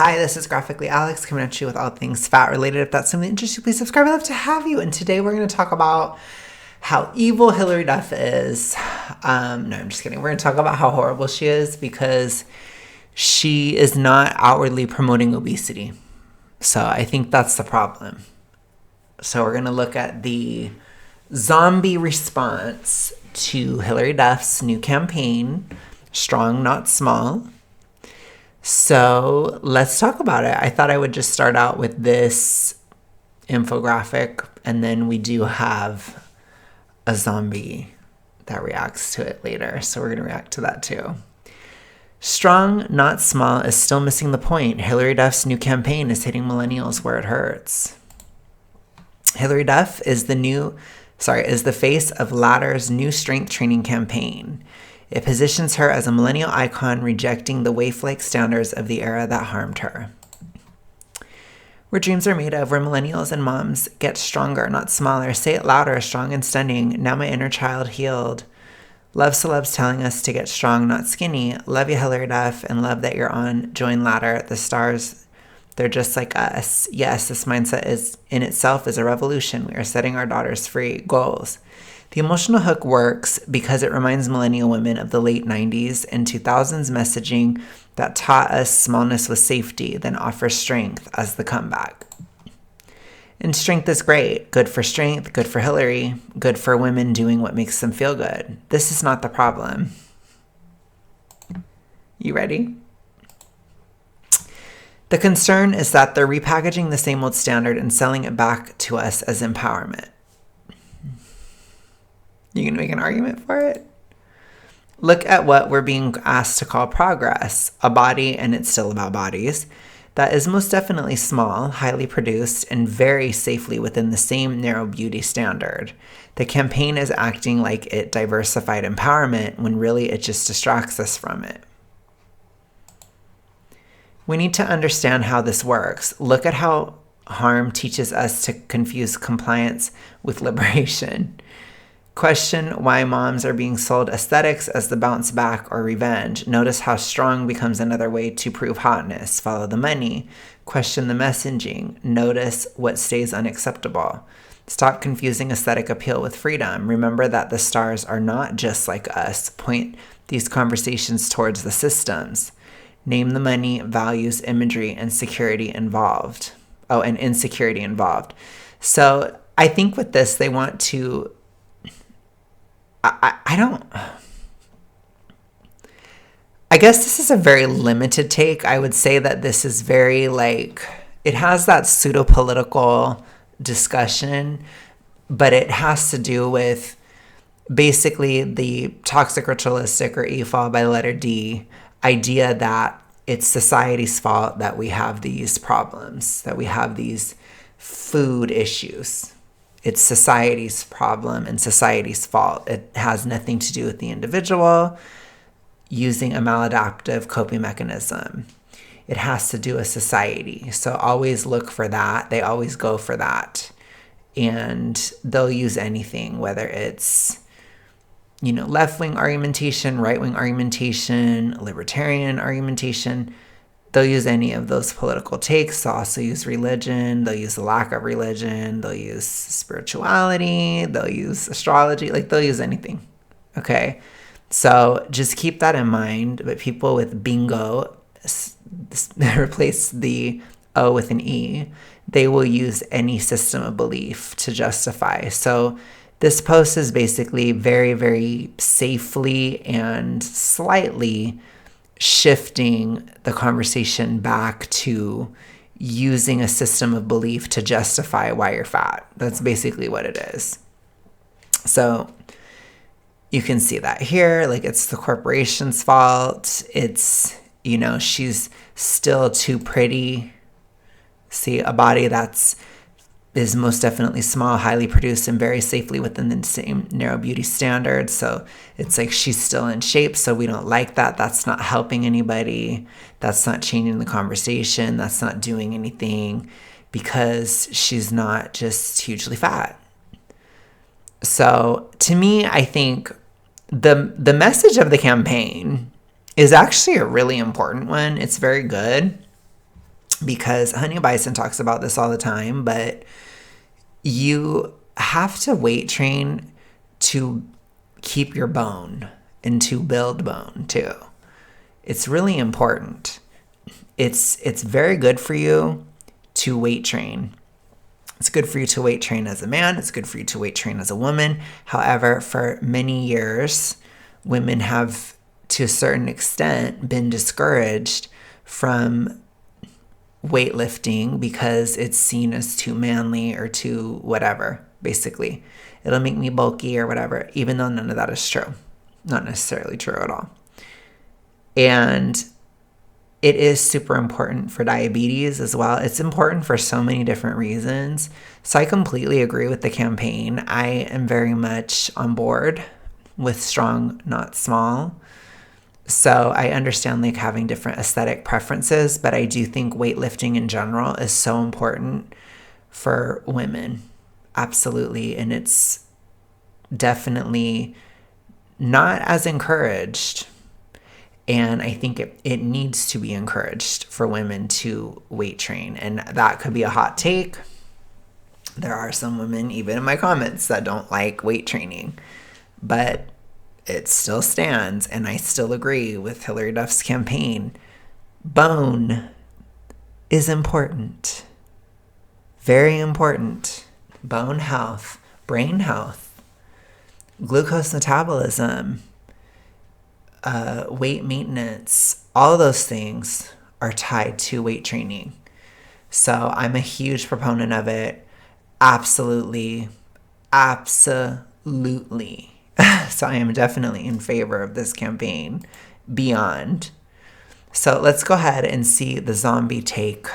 Hi, this is Graphically Alex coming at you with all things fat related. If that's something that interests you, please subscribe. I'd love to have you. And today we're going to talk about how evil Hilary Duff is. No, I'm just kidding. We're going to talk about how horrible she is because she is not outwardly promoting obesity. So I think that's the problem. So we're going to look at the zombie response to Hilary Duff's new campaign, Strong Not Small. So let's talk about it. I thought I would just start out with this infographic, and then we do have a zombie that reacts to it later. So we're going to react to that too. Strong, not small is still missing the point. Hilary Duff's new campaign is hitting millennials where it hurts. Hilary Duff is the face of Ladder's new strength training campaign. It positions her as a millennial icon, rejecting the waif-like standards of the era that harmed her. Where dreams are made of, where millennials and moms get stronger, not smaller. Say it louder, strong and stunning. Now my inner child healed. Love celebs telling us to get strong, not skinny. Love you, Hilary Duff, and love that you're on Join Ladder. The stars, they're just like us. Yes, this mindset is in itself is a revolution. We are setting our daughters free. Goals. The emotional hook works because it reminds millennial women of the late 90s and 2000s messaging that taught us smallness was safety, then offers strength as the comeback. And strength is great. Good for strength, good for Hilary, good for women doing what makes them feel good. This is not the problem. You ready? The concern is that they're repackaging the same old standard and selling it back to us as empowerment. You can make an argument for it? Look at what we're being asked to call progress. A body, and it's still about bodies, that is most definitely small, highly produced, and very safely within the same narrow beauty standard. The campaign is acting like it diversified empowerment when really it just distracts us from it. We need to understand how this works. Look at how harm teaches us to confuse compliance with liberation. Question why moms are being sold aesthetics as the bounce back or revenge. Notice how strong becomes another way to prove hotness. Follow the money. Question the messaging. Notice what stays unacceptable. Stop confusing aesthetic appeal with freedom. Remember that the stars are not just like us. Point these conversations towards the systems. Name the money, values, imagery, and security involved. Oh, and insecurity involved. So I think with this, they want to... I guess this is a very limited take. I would say that this is very it has that pseudo-political discussion, but it has to do with basically the toxic ritualistic or EVUL by the letter D idea that it's society's fault that we have these problems, that we have these food issues. It's society's problem and society's fault. It has nothing to do with the individual using a maladaptive coping mechanism. It has to do with society. So always look for that. They always go for that. And they'll use anything, whether it's, left-wing argumentation, right-wing argumentation, libertarian argumentation. They'll use any of those political takes. They'll also use religion. They'll use the lack of religion. They'll use spirituality. They'll use astrology. They'll use anything. Okay? So just keep that in mind. But people with bingo, replace the O with an E. They will use any system of belief to justify. So this post is basically very, very safely and slightly shifting the conversation back to using a system of belief to justify why you're fat. That's basically what it is. So you can see that here, it's the corporation's fault. It's, she's still too pretty. See, a body is most definitely small, highly produced, and very safely within the same narrow beauty standards. So it's she's still in shape, so we don't like that. That's not helping anybody. That's not changing the conversation. That's not doing anything because she's not just hugely fat. So to me, I think the message of the campaign is actually a really important one. It's very good. because Honey Bison talks about this all the time, but you have to weight train to keep your bone and to build bone too. It's really important. It's very good for you to weight train. It's good for you to weight train as a man. It's good for you to weight train as a woman. However, for many years, women have, to a certain extent, been discouraged from weightlifting because it's seen as too manly or too whatever, basically. It'll make me bulky or whatever, even though none of that is true. Not necessarily true at all. And it is super important for diabetes as well. It's important for so many different reasons. So I completely agree with the campaign. I am very much on board with strong, not small. So I understand like having different aesthetic preferences, but I do think weightlifting in general is so important for women. Absolutely. And it's definitely not as encouraged. And I think it needs to be encouraged for women to weight train. And that could be a hot take. There are some women, even in my comments, that don't like weight training. But it still stands, and I still agree with Hilary Duff's campaign. Bone is important. Very important. Bone health, brain health, glucose metabolism, weight maintenance, all those things are tied to weight training. So I'm a huge proponent of it. Absolutely. Absolutely. So I am definitely in favor of this campaign beyond. So let's go ahead and see the zombie take.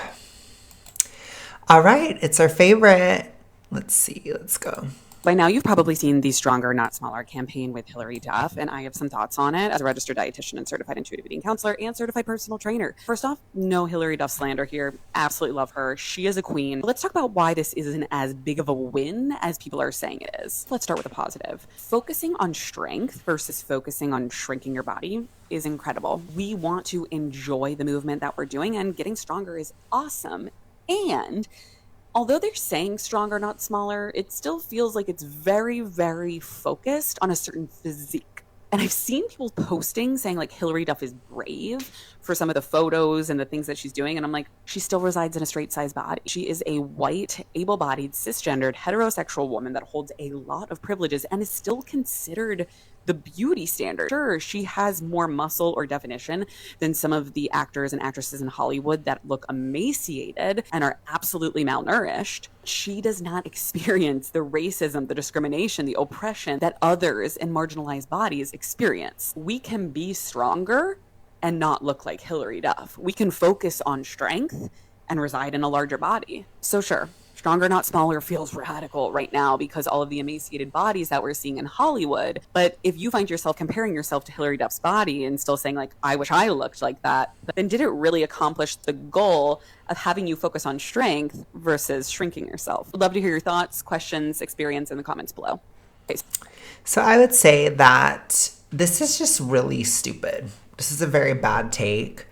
All right, it's our favorite. Let's see, let's go. By now, you've probably seen the Stronger, Not Smaller campaign with Hilary Duff, and I have some thoughts on it as a registered dietitian and certified intuitive eating counselor and certified personal trainer. First off, no Hilary Duff slander here. Absolutely love her. She is a queen. Let's talk about why this isn't as big of a win as people are saying it is. Let's start with a positive. Focusing on strength versus focusing on shrinking your body is incredible. We want to enjoy the movement that we're doing, and getting stronger is awesome. And although they're saying stronger, not smaller, it still feels like it's very, very focused on a certain physique. And I've seen people posting saying like Hilary Duff is brave for some of the photos and the things that she's doing. And I'm like, she still resides in a straight size body. She is a white, able-bodied, cisgendered, heterosexual woman that holds a lot of privileges and is still considered the beauty standard. Sure, she has more muscle or definition than some of the actors and actresses in Hollywood that look emaciated and are absolutely malnourished. She does not experience the racism, the discrimination, the oppression that others in marginalized bodies experience. We can be stronger and not look like Hilary Duff. We can focus on strength and reside in a larger body. So sure, stronger, not smaller feels radical right now because all of the emaciated bodies that we're seeing in Hollywood. But if you find yourself comparing yourself to Hilary Duff's body and still saying like, I wish I looked like that, then did it really accomplish the goal of having you focus on strength versus shrinking yourself? I'd love to hear your thoughts, questions, experience in the comments below. Okay. So I would say that this is just really stupid. This is a very bad take.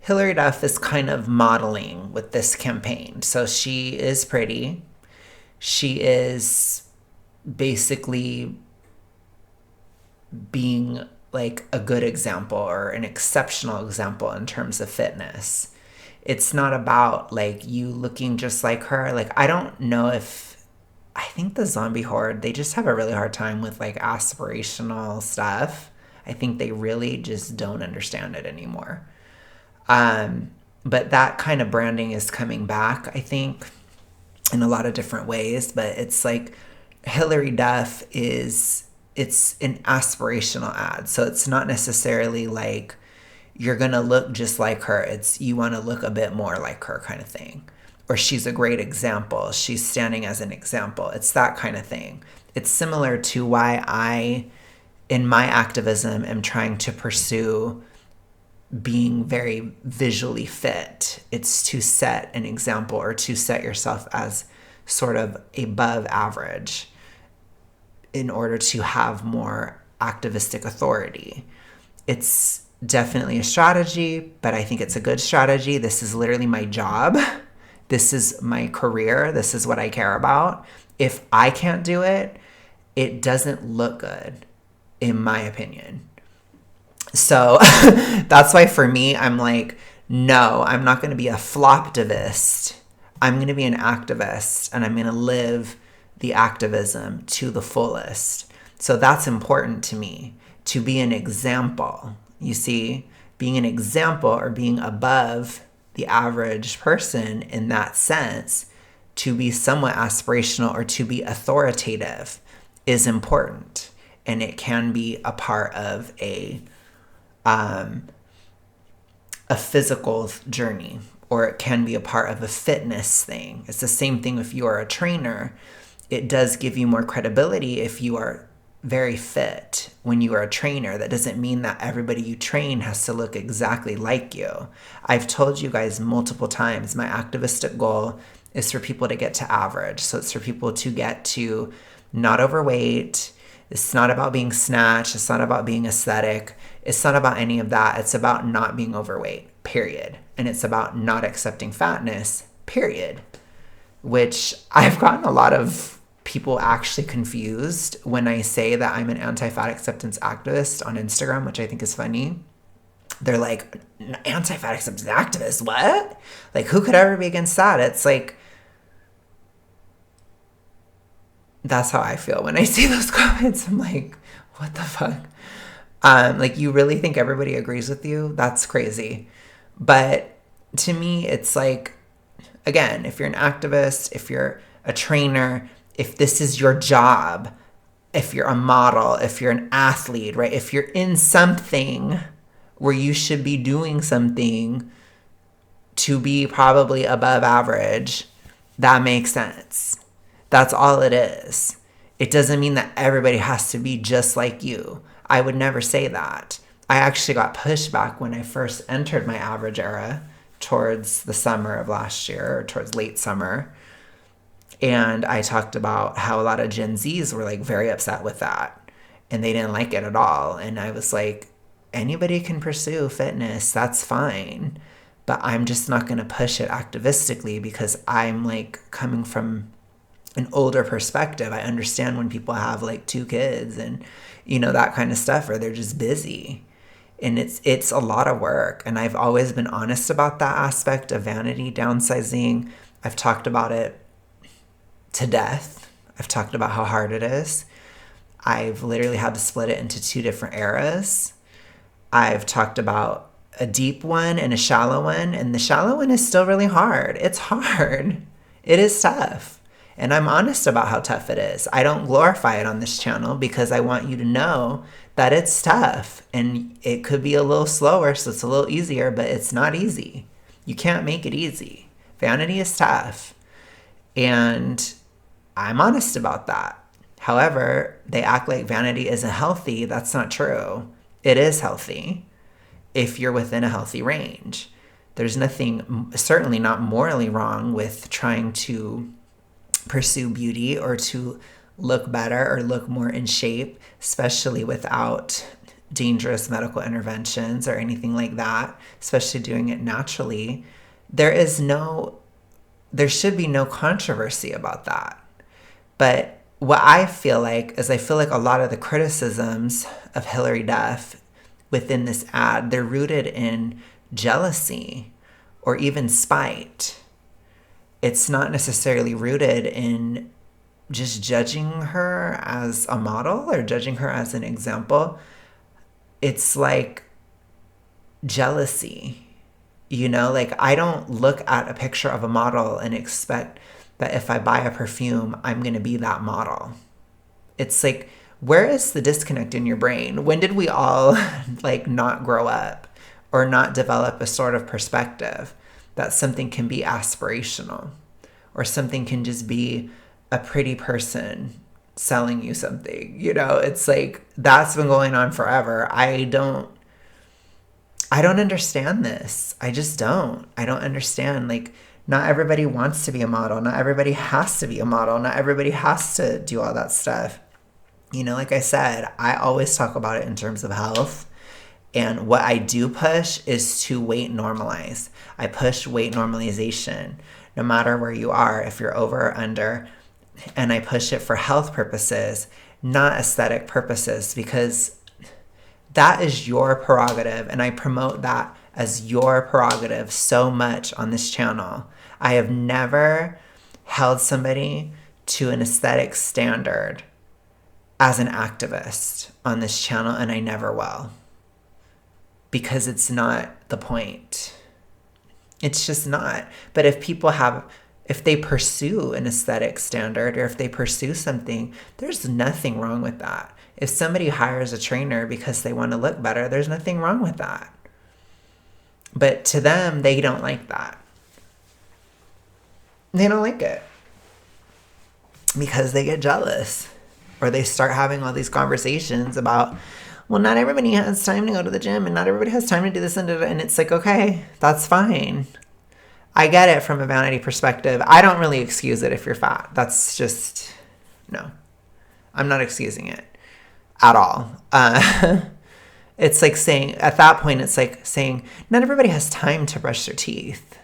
Hilary Duff is kind of modeling with this campaign. So she is pretty. She is basically being like a good example or an exceptional example in terms of fitness. It's not about like you looking just like her. Like, I don't know if, I think the zombie horde, they just have a really hard time with like aspirational stuff. I think they really just don't understand it anymore. But that kind of branding is coming back, I think, in a lot of different ways. But it's like Hilary Duff it's an aspirational ad. So it's not necessarily like you're going to look just like her. It's you want to look a bit more like her kind of thing. Or she's a great example. She's standing as an example. It's that kind of thing. It's similar to why I, in my activism, am trying to pursue being very visually fit. It's to set an example or to set yourself as sort of above average in order to have more activistic authority. It's definitely a strategy, but I think it's a good strategy. This is literally my job. This is my career. This is what I care about. If I can't do it, it doesn't look good, in my opinion. So that's why for me, I'm like, no, I'm not going to be a floptivist. I'm going to be an activist, and I'm going to live the activism to the fullest. So that's important to me, to be an example. You see, being an example or being above the average person in that sense, to be somewhat aspirational or to be authoritative is important. And it can be a part of a physical journey, or it can be a part of a fitness thing. It's the same thing if you are a trainer. It does give you more credibility if you are very fit when you are a trainer. That doesn't mean that everybody you train has to look exactly like you. I've told you guys multiple times, my activistic goal is for people to get to average. So it's for people to get to not overweight. It's not about being snatched. It's not about being aesthetic. It's not about any of that. It's about not being overweight, period. And it's about not accepting fatness, period. Which I've gotten a lot of people actually confused when I say that I'm an anti-fat acceptance activist on Instagram, which I think is funny. They're like, anti-fat acceptance activist? What? Like, who could ever be against that? It's like, that's how I feel when I see those comments. I'm like, what the fuck? Like, you really think everybody agrees with you? That's crazy. But to me, it's like, again, if you're an activist, if you're a trainer, if this is your job, if you're a model, if you're an athlete, right? If you're in something where you should be doing something to be probably above average, that makes sense. That's all it is. It doesn't mean that everybody has to be just like you. I would never say that. I actually got pushback when I first entered my average era towards the summer of last year, or towards late summer. And I talked about how a lot of Gen Zs were like very upset with that, and they didn't like it at all. And I was like, anybody can pursue fitness, that's fine. But I'm just not going to push it activistically, because I'm like coming from an older perspective. I understand when people have like 2 kids and, you know, that kind of stuff, or they're just busy. And it's a lot of work. And I've always been honest about that aspect of vanity, downsizing. I've talked about it to death. I've talked about how hard it is. I've literally had to split it into 2 different eras. I've talked about a deep one and a shallow one. And the shallow one is still really hard. It's hard. It is tough. And I'm honest about how tough it is. I don't glorify it on this channel because I want you to know that it's tough. And it could be a little slower, so it's a little easier, but it's not easy. You can't make it easy. Vanity is tough. And I'm honest about that. However, they act like vanity isn't healthy. That's not true. It is healthy if you're within a healthy range. There's nothing, certainly not morally wrong with trying to pursue beauty or to look better or look more in shape, especially without dangerous medical interventions or anything like that, especially doing it naturally. There should be no controversy about that. But what I feel like is, I feel like a lot of the criticisms of Hilary Duff within this ad, they're rooted in jealousy or even spite. It's not necessarily rooted in just judging her as a model or judging her as an example. It's like jealousy. You know, like, I don't look at a picture of a model and expect that if I buy a perfume, I'm going to be that model. It's like, where is the disconnect in your brain? When did we all like not grow up or not develop a sort of perspective that something can be aspirational or something can just be a pretty person selling you something? You know, it's like, that's been going on forever. I don't understand this. I just don't. I don't understand. Like, not everybody wants to be a model. Not everybody has to be a model. Not everybody has to do all that stuff. You know, like I said, I always talk about it in terms of health. And what I do push is to weight normalize. I push weight normalization, no matter where you are, if you're over or under. And I push it for health purposes, not aesthetic purposes, because that is your prerogative. And I promote that as your prerogative so much on this channel. I have never held somebody to an aesthetic standard as an activist on this channel, and I never will. Because it's not the point. It's just not. But if they pursue an aesthetic standard, or if they pursue something, there's nothing wrong with that. If somebody hires a trainer because they want to look better, there's nothing wrong with that. But to them, they don't like that. They don't like it. Because they get jealous. Or they start having all these conversations about, well, not everybody has time to go to the gym, and not everybody has time to do this, and it's like, okay, that's fine. I get it from a vanity perspective. I don't really excuse it if you're fat. That's just, no. I'm not excusing it at all. It's like saying, at that point, it's like saying, not everybody has time to brush their teeth.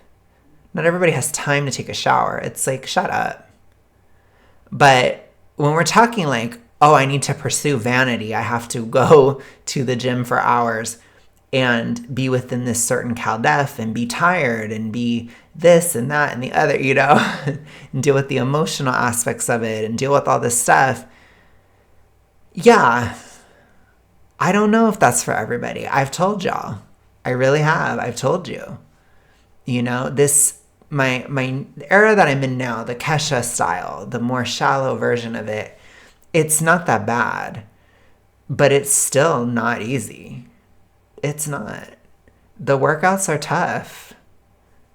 Not everybody has time to take a shower. It's like, shut up. But when we're talking like, oh, I need to pursue vanity, I have to go to the gym for hours and be within this certain CalDEF and be tired and be this and that and the other, and deal with the emotional aspects of it and deal with all this stuff. Yeah, I don't know if that's for everybody. I've told y'all. I really have. I've told you. This, my era that I'm in now, the Kesha style, the more shallow version of it, it's not that bad, but it's still not easy. It's not. The workouts are tough.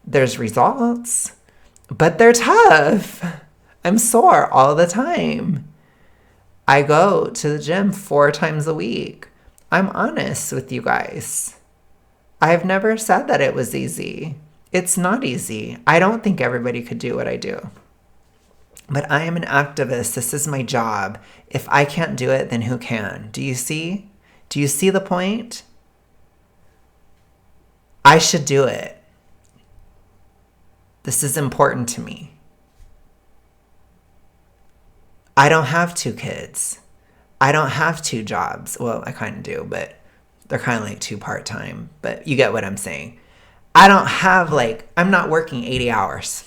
There's results, but they're tough. I'm sore all the time. I go to the gym 4 times a week. I'm honest with you guys. I've never said that it was easy. It's not easy. I don't think everybody could do what I do. But I am an activist. This is my job. If I can't do it, then who can? Do you see? Do you see the point? I should do it. This is important to me. I don't have 2 kids. I don't have 2 jobs. Well, I kind of do, but they're kind of like 2 part-time. But you get what I'm saying. I'm not working 80 hours.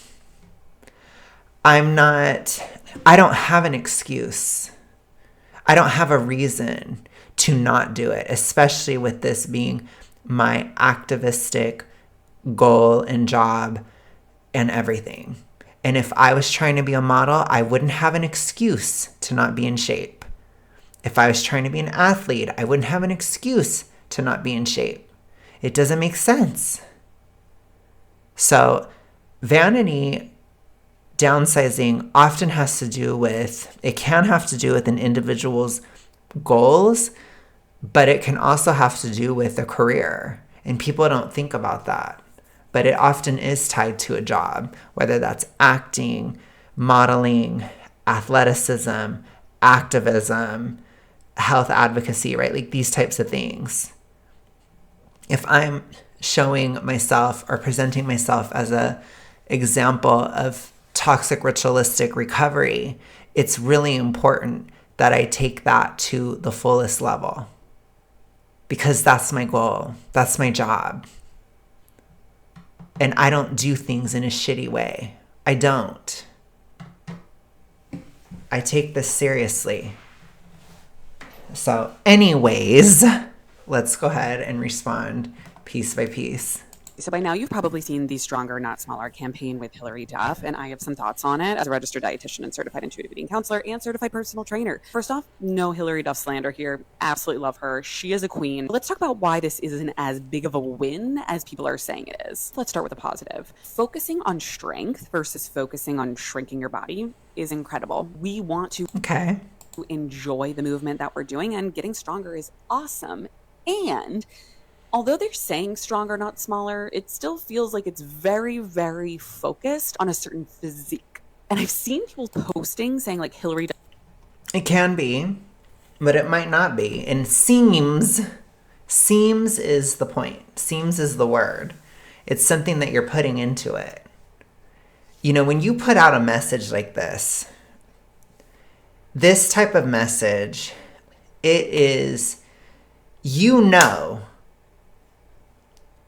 I don't have an excuse. I don't have a reason to not do it, especially with this being my activistic goal and job and everything. And if I was trying to be a model, I wouldn't have an excuse to not be in shape. If I was trying to be an athlete, I wouldn't have an excuse to not be in shape. It doesn't make sense. So vanity downsizing often has to do with, it can have to do with an individual's goals, but it can also have to do with a career. And people don't think about that. But it often is tied to a job, whether that's acting, modeling, athleticism, activism, health advocacy, right? Like these types of things. If I'm showing myself or presenting myself as an example of toxic ritualistic recovery, it's really important that I take that to the fullest level, because that's my goal. That's my job. And I don't do things in a shitty way. I don't. I take this seriously. So anyways, let's go ahead and respond piece by piece. So by now, you've probably seen the Stronger, Not Smaller campaign with Hilary Duff, and I have some thoughts on it as a registered dietitian and certified intuitive eating counselor and certified personal trainer. First off, no Hilary Duff slander here. Absolutely love her. She is a queen. Let's talk about why this isn't as big of a win as people are saying it is. Let's start with a positive. Focusing on strength versus focusing on shrinking your body is incredible. We want to enjoy the movement that we're doing, and getting stronger is awesome. And although they're saying stronger, not smaller, it still feels like it's very, very focused on a certain physique. And I've seen people posting saying like Hilary. It can be, but it might not be. And seems Seems is the point. Seems is the word. It's something that you're putting into it. You know, when you put out a message like this type of message, it is, you know,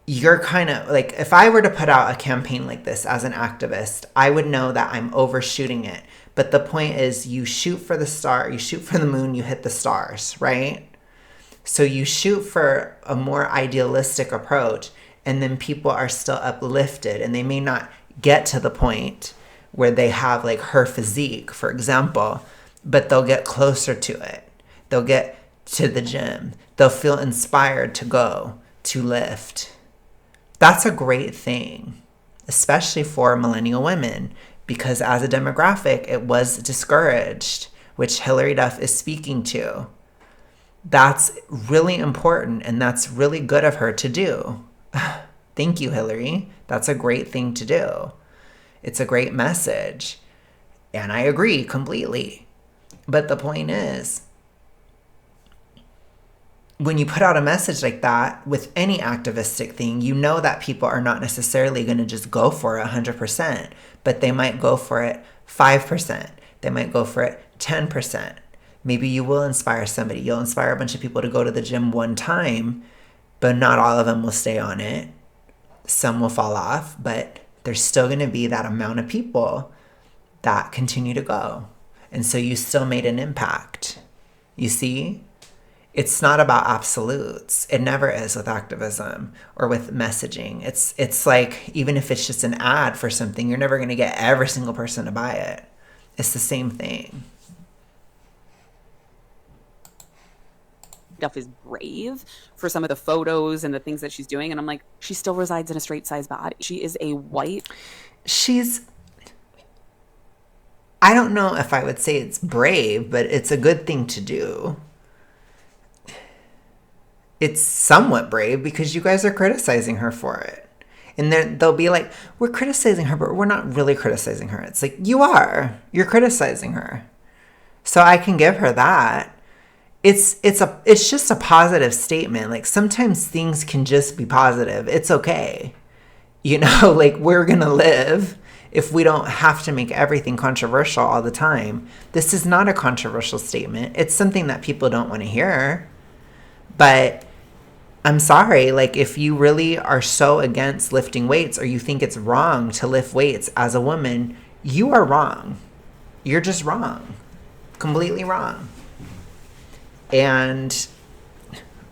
you're kind of like, if I were to put out a campaign like this as an activist, I would know that I'm overshooting it. But the point is, you shoot for the star, you shoot for the moon, you hit the stars, right? So you shoot for a more idealistic approach, and then people are still uplifted, and they may not get to the point where they have like her physique, for example, but they'll get closer to it. They'll get to the gym. They'll feel inspired to go, to lift. That's a great thing, especially for millennial women, because as a demographic, it was discouraged, which Hilary Duff is speaking to. That's really important, and that's really good of her to do. Thank you, Hilary. That's a great thing to do. It's a great message. And I agree completely. But the point is, when you put out a message like that with any activistic thing, you know that people are not necessarily going to just go for it 100%, but they might go for it 5%. They might go for it 10%. Maybe you will inspire somebody. You'll inspire a bunch of people to go to the gym one time, but not all of them will stay on it. Some will fall off, but there's still going to be that amount of people that continue to go. And so you still made an impact. You see? It's not about absolutes. It never is with activism or with messaging. It's like, even if it's just an ad for something, you're never going to get every single person to buy it. It's the same thing. Duff is brave for some of the photos and the things that she's doing. And I'm like, she still resides in a straight size body. She is a white. I don't know if I would say it's brave, but it's a good thing to do. It's somewhat brave because you guys are criticizing her for it. And they'll be like, we're criticizing her, but we're not really criticizing her. It's like, you are. You're criticizing her. So I can give her that. It's just a positive statement. Like, sometimes things can just be positive. It's okay. You know, like, we're going to live if we don't have to make everything controversial all the time. This is not a controversial statement. It's something that people don't want to hear. But I'm sorry, like, if you really are so against lifting weights, or you think it's wrong to lift weights as a woman, you are wrong. You're just wrong. Completely wrong. And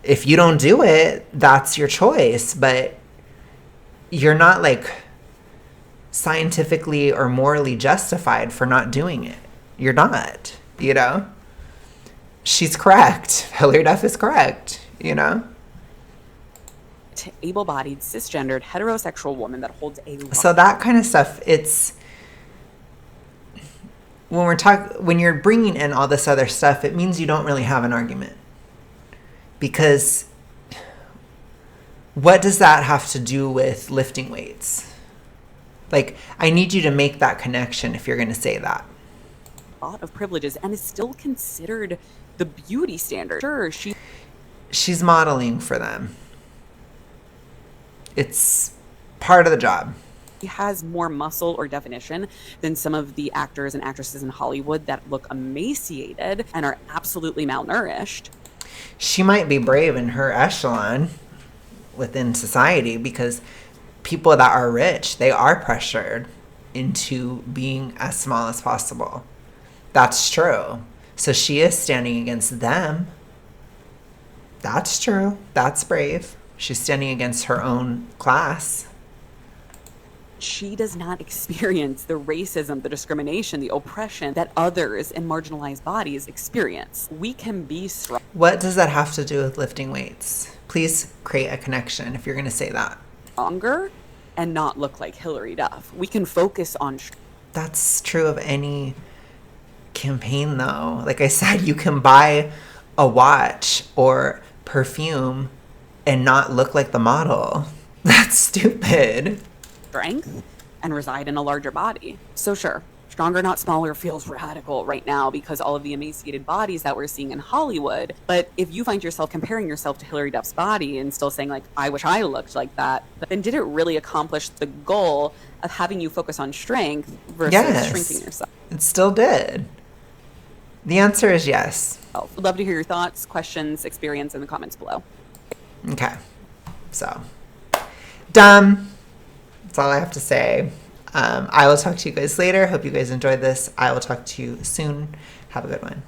if you don't do it, that's your choice. But you're not, like, scientifically or morally justified for not doing it. You're not, you know? She's correct. Hilary Duff is correct, you know? To able-bodied, cisgendered, heterosexual woman that holds a... So that kind of stuff, it's... When you're bringing in all this other stuff, it means you don't really have an argument. Because what does that have to do with lifting weights? Like, I need you to make that connection if you're going to say that. A lot of privileges and is still considered the beauty standard. Sure, she's modeling for them. It's part of the job. She has more muscle or definition than some of the actors and actresses in Hollywood that look emaciated and are absolutely malnourished. She might be brave in her echelon within society, because people that are rich, they are pressured into being as small as possible. That's true. So she is standing against them. That's true. That's brave. She's standing against her own class. She does not experience the racism, the discrimination, the oppression that others in marginalized bodies experience. We can be strong. What does that have to do with lifting weights? Please create a connection if you're going to say that. Stronger and not look like Hilary Duff. We can focus on... That's true of any campaign, though. Like I said, you can buy a watch or perfume and not look like the model. That's stupid. Strength and reside in a larger body. So sure, Stronger, not smaller feels radical right now because all of the emaciated bodies that we're seeing in Hollywood. But if you find yourself comparing yourself to Hilary Duff's body and still saying, like, I wish I looked like that, then did it really accomplish the goal of having you focus on strength versus shrinking yourself? It still did. The answer is yes. Would love to hear your thoughts, questions, experience in the comments below. Okay. So, dumb. That's all I have to say. I will talk to you guys later. Hope you guys enjoyed this. I will talk to you soon. Have a good one.